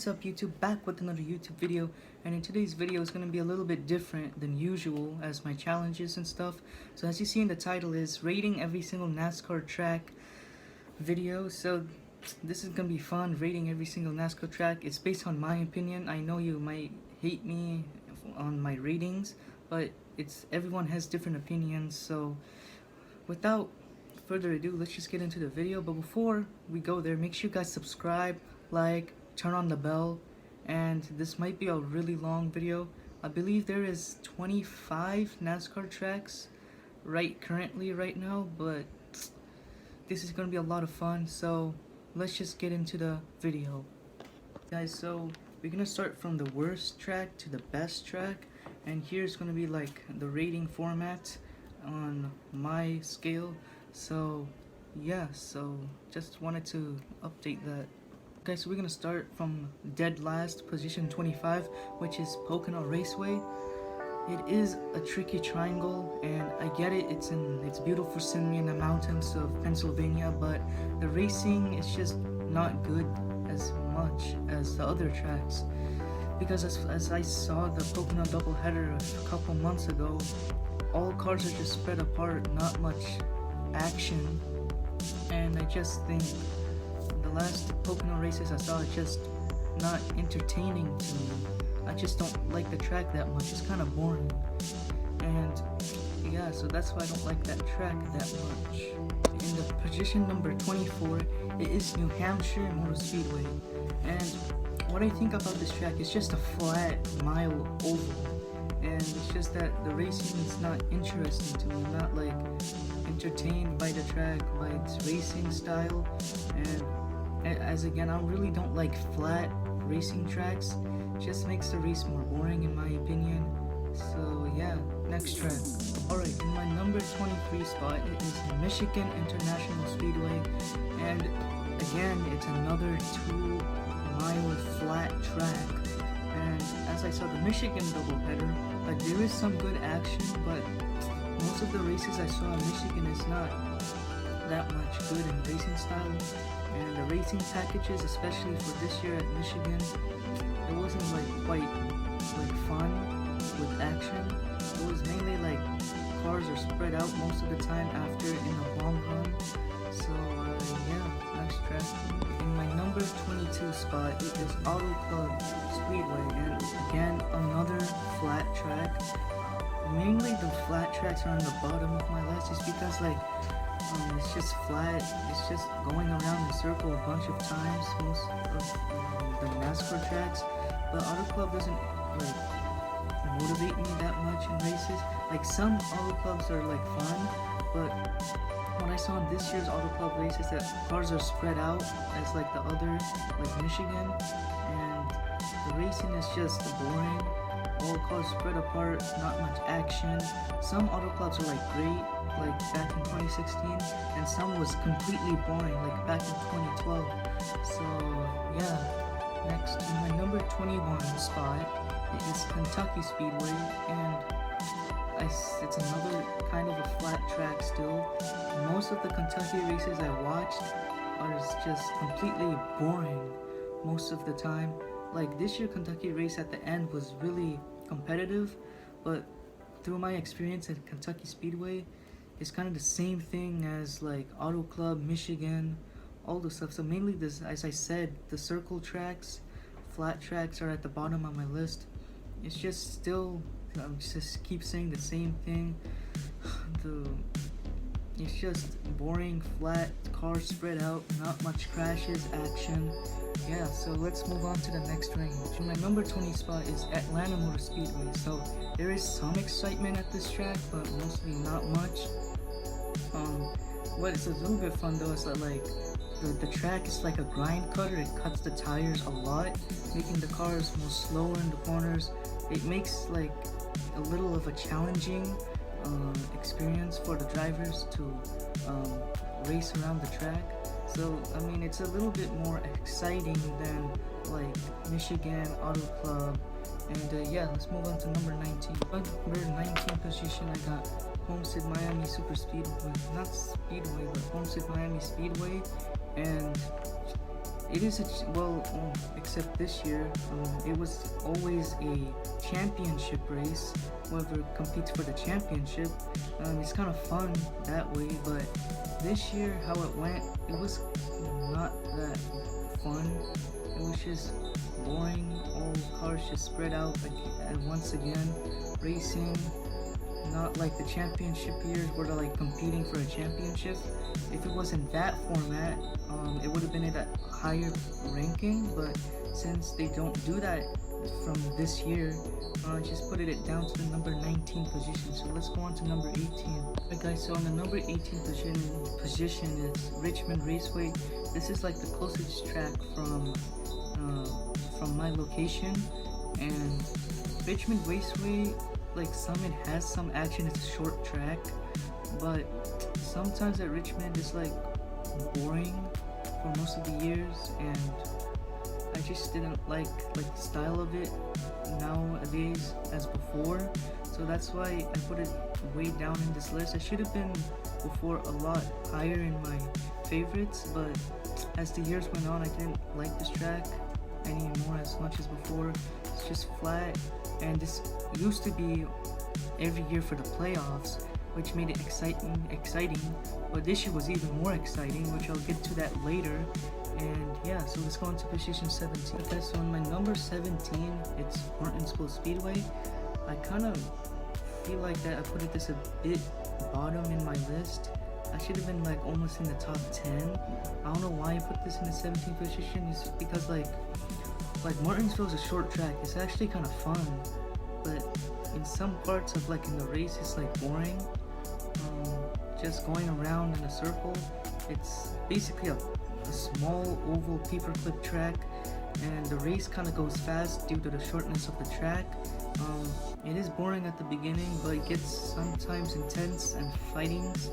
is up, YouTube? Back with another YouTube video, and in today's video is going to be a little bit different than usual as my challenges and stuff. So as you see in the title is rating every single NASCAR track video. So this is going to be fun, rating every single NASCAR track. It's based on my opinion. I know you might hate me on my ratings, but everyone has different opinions. So without further ado, let's just get into the video. But before we go there, make sure you guys subscribe, like, turn on the bell, and this might be a really long video. I believe there is 25 NASCAR tracks currently right now, but this is gonna be a lot of fun. So let's just get into the video, guys. So we're gonna start from the worst track to the best track, and here's gonna be like the rating format on my scale. So yeah, so just wanted to update that. Okay, so we're gonna start from dead last, position 25, which is Pocono Raceway. It is a tricky triangle, and I get it, it's beautiful scenery in the mountains of Pennsylvania, but the racing is just not good as much as the other tracks. Because as I saw the Pocono doubleheader a couple months ago, all cars are just spread apart, not much action, and I just think the last Pocono races I saw are just not entertaining to me. I just don't like the track that much. It's kind of boring, and yeah, so that's why I don't like that track that much. In the position number 24, it is New Hampshire Motor Speedway, and what I think about this track is just a flat mile oval, and it's just that the racing is not interesting to me. I'm not like entertained by the track, by its racing style, and as again, I really don't like flat racing tracks. It just makes the race more boring in my opinion. So yeah, next track. Alright, in my number 23 spot, it is Michigan International Speedway, and again, it's another 2-mile flat track. And as I saw the Michigan doubleheader, like there is some good action, but most of the races I saw in Michigan is not that much good in racing style, and the racing packages, especially for this year at Michigan, it wasn't like quite like fun with action. It was mainly like cars are spread out most of the time after in the long run. So yeah, next track. In my number 22 spot, it is Auto Club Speedway, and again another flat track. Mainly the flat tracks are on the bottom of my list, is because like it's just flat. It's just going around in a circle a bunch of times, most of the NASCAR tracks. But Auto Club doesn't like motivate me that much in races. Like some Auto Clubs are like fun, but what I saw in this year's Auto Club races, that cars are spread out as like the other, like Michigan, and the racing is just boring. All cars spread apart, not much action. Some Auto Clubs are like great, like back in 2016, and some was completely boring, like back in 2012. So yeah, next, in my number 21 spot, it is Kentucky Speedway, and it's another kind of a flat track still. Most of the Kentucky races I watched are just completely boring most of the time. Like this year Kentucky race at the end was really competitive, but through my experience at Kentucky Speedway, it's kind of the same thing as like Auto Club, Michigan, all the stuff. So mainly this, as I said, the circle tracks, flat tracks are at the bottom of my list. It's just still, just keep saying the same thing. It's just boring, flat, cars spread out, not much crashes, action. Yeah, so let's move on to the next range. My number 20 spot is Atlanta Motor Speedway. So there is some excitement at this track, but mostly not much. What is a little bit fun though is that like the track is like a grind cutter. It cuts the tires a lot, making the cars move slower in the corners. It makes like a little of a challenging experience for the drivers to race around the track. So I mean, it's a little bit more exciting than like Michigan Auto Club. And yeah, let's move on to number 19. Number 19 position, I got Homestead Miami Super Speedway, not Speedway, but Homestead Miami Speedway, and it is except this year, it was always a championship race. Whoever competes for the championship, it's kind of fun that way. But this year, how it went, it was not that fun. It was just boring. All cars just spread out once again, racing. Not like the championship years where they're like competing for a championship. If it was in that format, it would have been at a higher ranking, but since they don't do that from this year, just put it down to the number 19 position. So let's go on to number 18. Alright guys, so on the number 18 position is Richmond Raceway. This is like the closest track from my location, and Richmond Raceway, like it has some action. It's a short track, but sometimes at Richmond it's like boring for most of the years, and I just didn't like the style of it nowadays as before. So that's why I put it way down in this list. I should have been before a lot higher in my favorites, but as the years went on, I didn't like this track anymore as much as before. It's just flat, and this used to be every year for the playoffs, which made it exciting, but this year was even more exciting, which I'll get to that later. And yeah, so let's go on to position 17. Okay, so on my number 17, it's Martinsville Speedway. I kind of feel like that I put this a bit bottom in my list. I should have been like almost in the top 10. I don't know why I put this in the 17th position. It's because like Martinsville is a short track. It's actually kind of fun, but in some parts of like in the race, it's like boring. Just going around in a circle. It's basically a small oval paperclip track, and the race kind of goes fast due to the shortness of the track. It is boring at the beginning, but it gets sometimes intense and fightings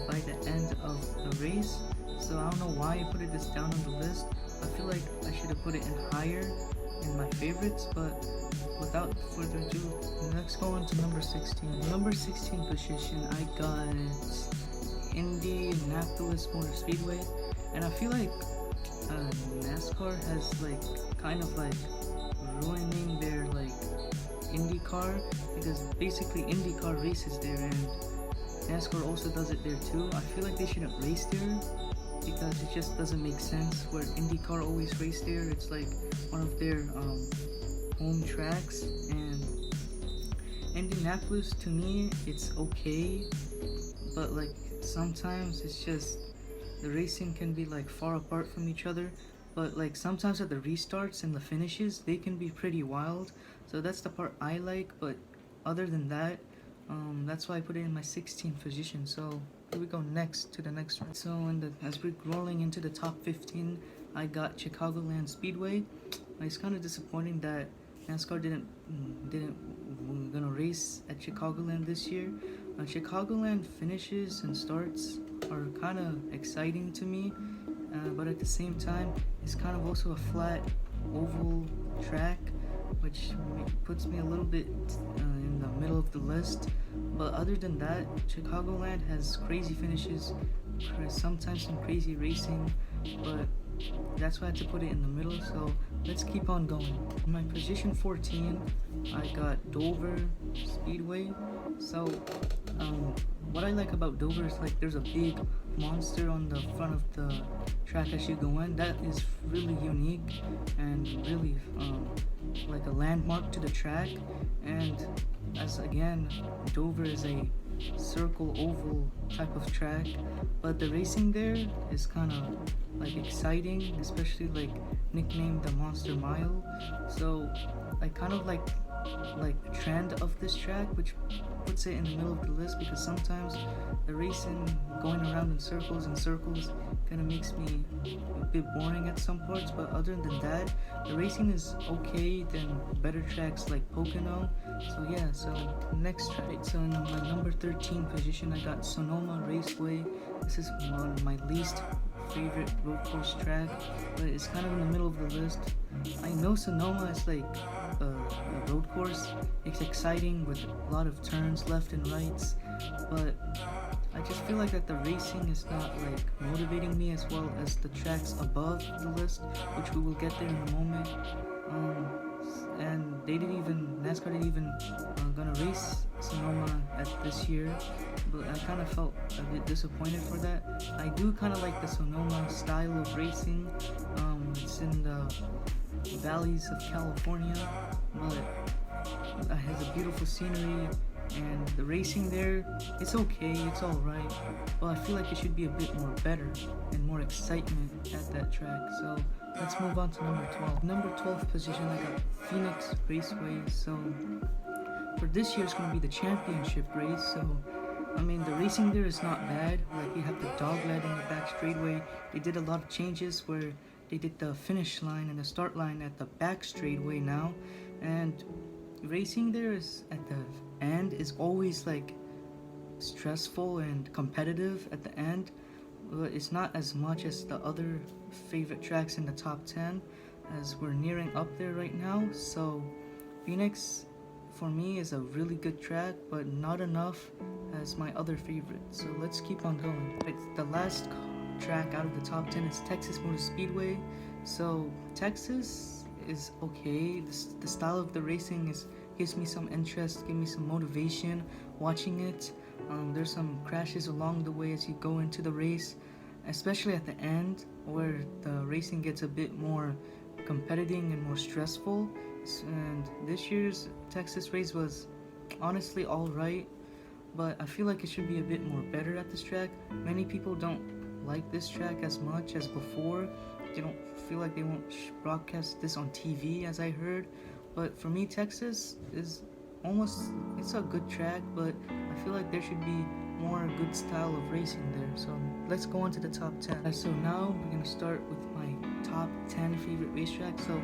by the end of the race. So I don't know why I put this down on the list. I feel like I should have put it in higher in my favorites, but without further ado, let's go on to number 16. Number 16 position, I got Indianapolis Motor Speedway, and I feel like Nascar has like kind of like ruining their like IndyCar, because basically IndyCar races there and NASCAR also does it there too. I feel like they shouldn't race there because it just doesn't make sense where IndyCar always race there. It's like one of their home tracks, and Indianapolis, to me, it's okay, but like sometimes it's just the racing can be like far apart from each other, but like sometimes at the restarts and the finishes they can be pretty wild. So that's the part I like, but other than that, that's why I put it in my 16th position. So here we go next to the next one. So as we're rolling into the top 15, I got Chicagoland Speedway. It's kind of disappointing that NASCAR didn't gonna race at Chicagoland this year. Chicagoland finishes and starts are kind of exciting to me, but at the same time, it's kind of also a flat oval track, which puts me a little bit in the middle of the list. But other than that, Chicagoland has crazy finishes, sometimes some crazy racing, but that's why I had to put it in the middle. So let's keep on going. In my position 14, I got Dover Speedway. So what I like about Dover is like there's a big monster on the front of the track as you go in. That is really unique and really like a landmark to the track. And as again, Dover is a circle oval type of track, but the racing there is kind of like exciting, especially like nicknamed the Monster Mile. So I kind of like the trend of this track, which puts it in the middle of the list, because sometimes the racing going around in circles kind of makes me a bit boring at some parts. But other than that, the racing is okay than better tracks like Pocono. So yeah, so next track. So in my number 13 position, I got Sonoma Raceway. This is one of my least favorite road course track, but it's kind of in the middle of the list. I know Sonoma is like a road course. It's exciting with a lot of turns left and rights, but I just feel like that the racing is not like motivating me as well as the tracks above the list, which we will get there in a moment. And they didn't even NASCAR didn't even gonna race Sonoma at this year, but I kind of felt a bit disappointed for that. I do kind of like the Sonoma style of racing. It's in the valleys of California, but it has a beautiful scenery, and the racing there, it's okay, it's alright, but I feel like it should be a bit more better and more excitement at that track. So let's move on to number 12. Number 12 position, I got Phoenix Raceway. So for this year, it's going to be the championship race. So I mean, the racing there is not bad. Like, you have the dogleg in the back straightaway. They did a lot of changes where they did the finish line and the start line at the back straightaway now, and racing there is at the end is always like stressful and competitive at the end, but it's not as much as the other favorite tracks in the top 10, as we're nearing up there right now. So Phoenix for me is a really good track, but not enough as my other favorite. So let's keep on going. It's the last track out of the top 10 is Texas Motor Speedway. So Texas is okay. The style of the racing gives me some interest, gives me some motivation watching it. There's some crashes along the way as you go into the race, especially at the end where the racing gets a bit more competitive and more stressful. And this year's Texas race was honestly alright, but I feel like it should be a bit more better at this track. Many people don't like this track as much as before. They don't feel like they won't broadcast this on TV, as I heard. But for me, Texas is it's a good track, but I feel like there should be more good style of racing there. So let's go on to the top 10. So now we're gonna start with my top 10 favorite racetracks. So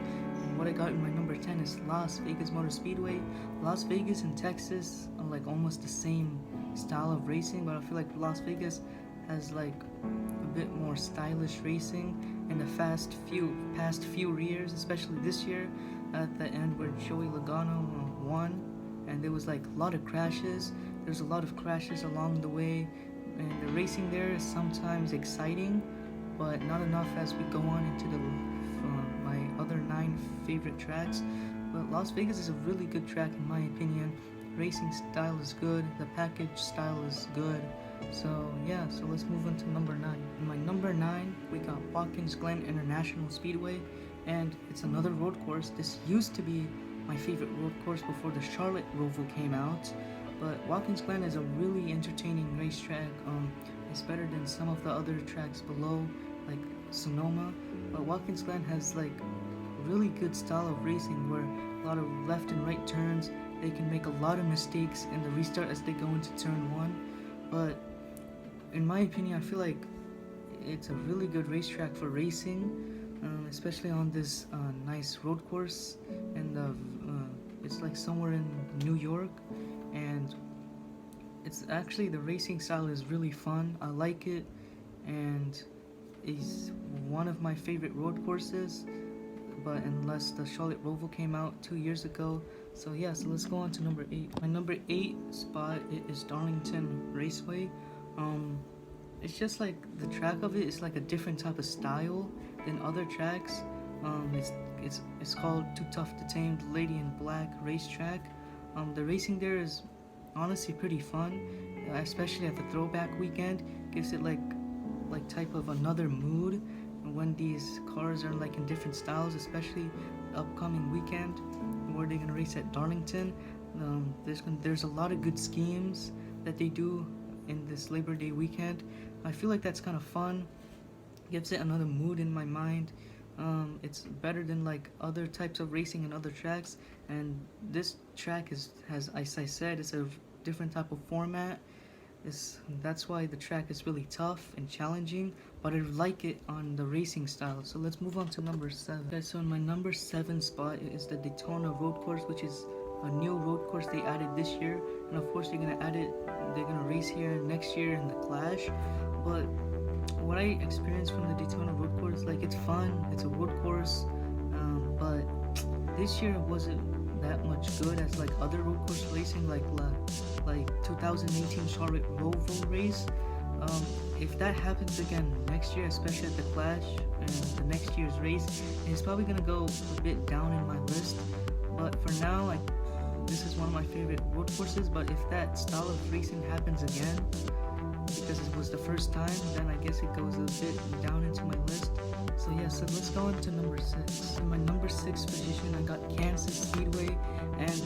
what I got in my number 10 is Las Vegas Motor Speedway. Las Vegas and Texas are like almost the same style of racing, but I feel like Las Vegas has like a bit more stylish racing in the past few years, especially this year at the end where Joey Logano won, and there was like a lot of crashes. There's a lot of crashes along the way, and the racing there is sometimes exciting, but not enough as we go on into my other 9 favorite tracks. But Las Vegas is a really good track in my opinion. Racing style is good, the package style is good. So yeah, so let's move on to number 9. In my number 9, we got Watkins Glen International Speedway, and it's another road course. This used to be my favorite road course before the Charlotte Roval came out, but Watkins Glen is a really entertaining racetrack. It's better than some of the other tracks below, like Sonoma, but Watkins Glen has like really good style of racing where a lot of left and right turns. They can make a lot of mistakes in the restart as they go into turn 1, but in my opinion, I feel like it's a really good racetrack for racing, especially on this nice road course, and it's like somewhere in New York, and it's actually, the racing style is really fun. I like it, and it's one of my favorite road courses, but unless the Charlotte Roval came out 2 years ago. So yeah, so let's go on to number 8. My number 8 spot is Darlington Raceway. It's just like the track of it is like a different type of style than other tracks. It's called Too Tough to Tame, the Lady in Black racetrack. The racing there is honestly pretty fun, especially at the throwback weekend. Gives it like type of another mood when these cars are like in different styles, especially the upcoming weekend where they're gonna race at Darlington. There's a lot of good schemes that they do in this Labor Day weekend. I feel like that's kind of fun. Gives it another mood in my mind. It's better than like other types of racing and other tracks, and this track has, as I said, it's a different type of format. That's why the track is really tough and challenging, but I like it on the racing style. So let's move on to number 7. Okay, so in my number 7 spot is the Daytona Road Course, which is a new road course they added this year, and of course they're gonna race here next year in the Clash. But what I experienced from the Daytona Road Course, like, it's fun, it's a road course, but this year wasn't that much good as like other road course racing, like 2018 Charlotte Roval race. If that happens again next year, especially at the Clash and the next year's race, it's probably gonna go a bit down in my list. But for now, this is one of my favorite road courses. But if that style of racing happens again, because it was the first time, then I guess it goes a bit down into my list. So yeah, so let's go into number 6. In my number 6 position, I got Kansas Speedway, and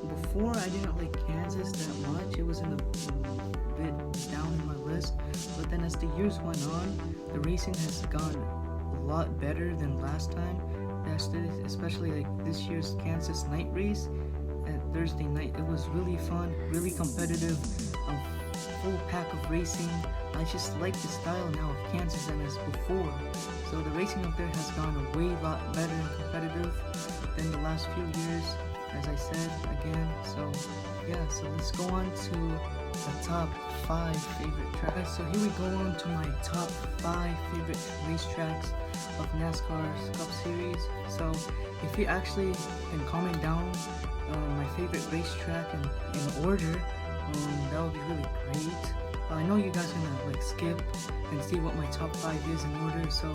before I didn't like Kansas that much. It was in the bit down in my list, but then as the years went on, the racing has gone a lot better than last time. Especially like this year's Kansas night race at Thursday night. It was really fun, really competitive, a full pack of racing. I just like the style now of Kansas than as before. So the racing up there has gone a way lot better and competitive than the last few years, as I said again. So yeah, so let's go on to the top 5 favorite tracks. So here we go on to my top 5 favorite racetracks of NASCAR's Cup Series. So if you actually can comment down my favorite racetrack in order, that would be really great. I know you guys are gonna like skip and see what my top 5 is in order, so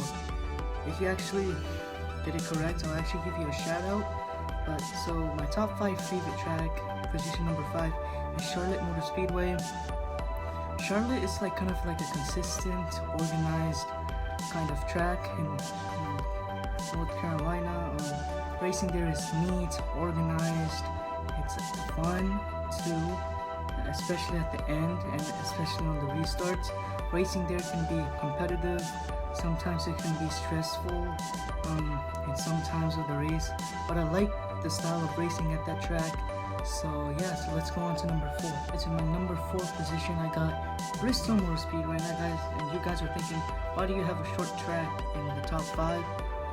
if you actually did it correct, I'll actually give you a shout out. But so my top 5 favorite track, position number 5, is Charlotte Motor Speedway. Charlotte is like kind of like a consistent, organized kind of track in North Carolina. Racing there is neat, organized. It's fun too, especially at the end and especially on the restarts. Racing there can be competitive. Sometimes it can be stressful in some times of the race, but I like the style of racing at that track. So yeah, so let's go on to number 4. It's in my number 4 position. I got Bristol Motor Speedway. And you guys are thinking, why do you have a short track in the top 5?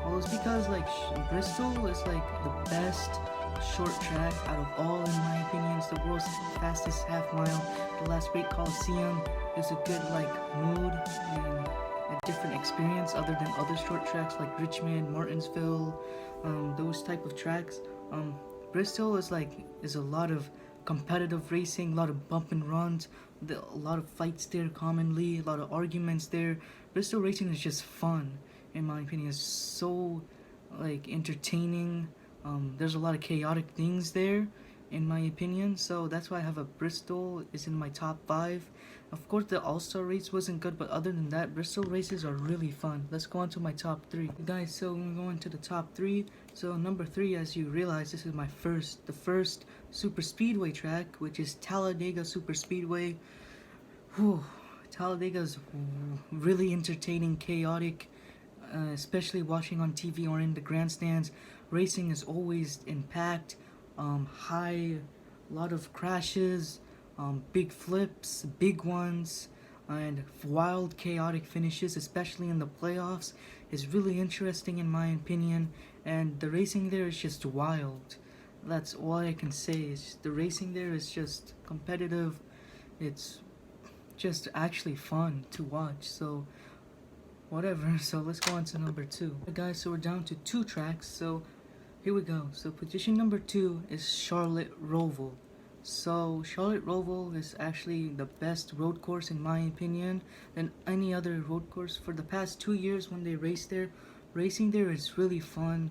Well, it's because like Bristol is like the best short track out of all, in my opinion. It's the world's fastest half mile. The last great Coliseum is a good like mood and a different experience other than other short tracks like Richmond, Martinsville, those type of tracks. Bristol is a lot of competitive racing, a lot of bump and runs, a lot of fights there commonly, a lot of arguments there. Bristol racing is just fun, in my opinion. It's so like entertaining. There's a lot of chaotic things there, in my opinion. So that's why I have a Bristol is in my top 5. Of course, the All-Star race wasn't good, but other than that, Bristol races are really fun. Let's go on to my top 3. Guys, so we're going to the top 3. So number 3, as you realize, this is the first super speedway track, which is Talladega Super Speedway. Talladega is really entertaining, chaotic, especially watching on TV or in the grandstands. Racing is always impact, high, a lot of crashes, big flips, big ones, and wild, chaotic finishes, especially in the playoffs, is really interesting in my opinion. And the racing there is just wild. That's all I can say. The racing there is just competitive. It's just actually fun to watch. So whatever. So let's go on to number 2. Guys, so we're down to 2 tracks. So here we go. So position number 2 is Charlotte Roval. So Charlotte Roval is actually the best road course in my opinion than any other road course. For the past 2 years when they race there, racing there is really fun.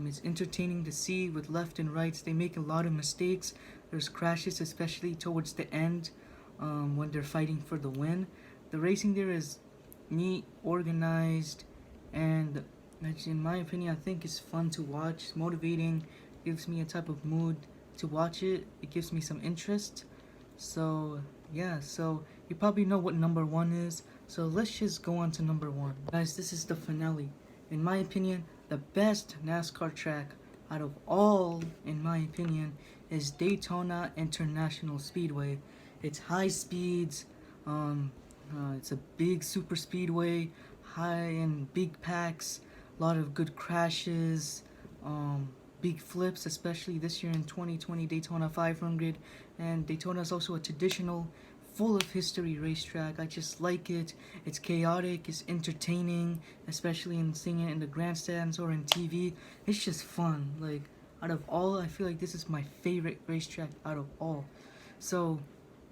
It's entertaining to see with left and rights. They make a lot of mistakes. There's crashes, especially towards the end when they're fighting for the win. The racing there is neat, organized, and in my opinion, I think it's fun to watch. It's motivating, gives me a type of mood to watch it. It gives me some interest. So yeah, so you probably know what number 1 is. So let's just go on to number 1. Guys, this is the finale. In my opinion, the best NASCAR track out of all, in my opinion, is Daytona International Speedway. It's high speeds, it's a big super speedway, high and big packs, a lot of good crashes, big flips, especially this year in 2020 Daytona 500. And Daytona is also a traditional, full of history racetrack. I just like it. It's chaotic, it's entertaining, especially in seeing it in the grandstands or in TV. It's just fun. Like, Out of all, I feel like this is my favorite racetrack out of all. So,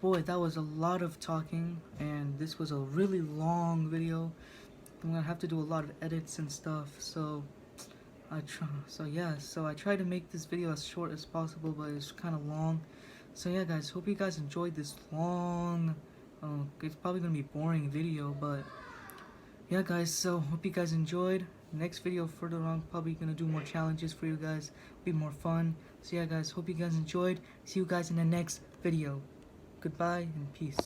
boy, that was a lot of talking, and this was a really long video. I'm gonna have to do a lot of edits and stuff. So I tried to make this video as short as possible, but it's kind of long. So yeah, guys, hope you guys enjoyed this long. It's probably gonna be boring video, but yeah, guys. So hope you guys enjoyed. Next video further on, probably gonna do more challenges for you guys. Be more fun. So yeah, guys, hope you guys enjoyed. See you guys in the next video. Goodbye and peace.